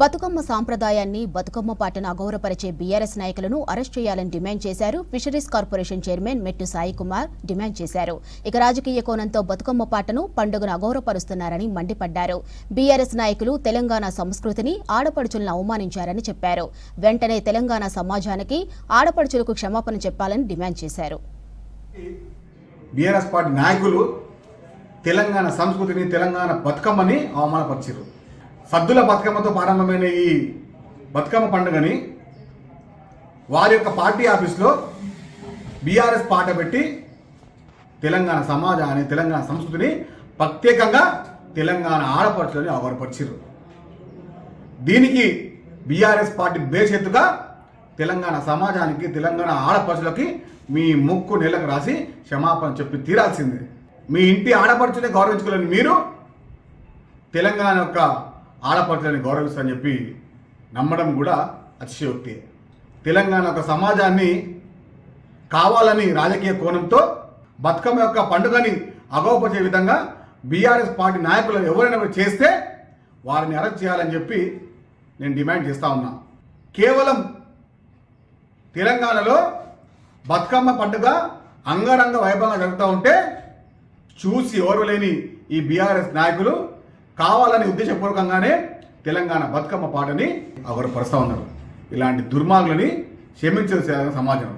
బతుకమ్మ సాంప్రదాయాన్ని బతుకమ్మ పాటను అగౌరవపరిచే బీఆర్ఎస్ నాయకులను అరెస్ట్ చేయాలని డిమాండ్ చేశారు. ఫిషరీస్ కార్పొరేషన్ చైర్మన్ మెట్టు సాయి కుమార్ డిమాండ్ చేశారు. ఇక రాజకీయ కోణంతో బతుకమ్మ పాటను పండుగను అగౌరవపరుస్తున్నారని మండిపడ్డారు. బీఆర్ఎస్ నాయకులు తెలంగాణ సంస్కృతిని ఆడపడుచులను అవమానించారని చెప్పారు. వెంటనే తెలంగాణ సమాజానికి ఆడపడుచులకు క్షమాపణ చెప్పాలని డిమాండ్ చేశారు. బీఆర్ఎస్ పార్టీ నాయకులు తెలంగాణ సంస్కృతిని తెలంగాణ బతుకమ్మని అవమానపరిచారు. సద్దుల బతుకమ్మతో ప్రారంభమైన ఈ బతుకమ్మ పండుగని వారి యొక్క పార్టీ ఆఫీస్లో బీఆర్ఎస్ పాట పెట్టి తెలంగాణ సమాజాన్ని తెలంగాణ సంస్కృతిని ప్రత్యేకంగా తెలంగాణ ఆడపడుచులని అవమానపరిచారు. దీనికి బీఆర్ఎస్ పార్టీ బేషెత్తుగా తెలంగాణ సమాజానికి తెలంగాణ ఆడపడుచులకి మీ ముక్కు నెలకు రాసి క్షమాపణ చెప్పి తీరాల్సిందే. మీ ఇంటి ఆడపడుచునే గౌరవించుకోలేని మీరు తెలంగాణ యొక్క ఆడపడుచులని గౌరవిస్తారని చెప్పి నమ్మడం కూడా అతిశయోక్తి. తెలంగాణ యొక్క సమాజాన్ని కావాలని రాజకీయ కోణంతో బతుకమ్మ యొక్క పండుగని అగౌరవపరిచే విధంగా బీఆర్ఎస్ పార్టీ నాయకులు ఎవరైనా చేస్తే వారిని అరెస్ట్ చేయాలని చెప్పి నేను డిమాండ్ చేస్తా ఉన్నా. కేవలం తెలంగాణలో బతుకమ్మ పండుగ అంగరంగ వైభవంగా జరుగుతూ ఉంటే చూసి ఓర్వలేని ఈ బీఆర్ఎస్ నాయకులు కావాలని ఉద్దేశపూర్వకంగానే తెలంగాణ బతుకమ్మ పాటని అవరు పరుస్తూ ఉన్నారు. ఇలాంటి దుర్మార్గులని క్షమించాల్సిన సమాజం.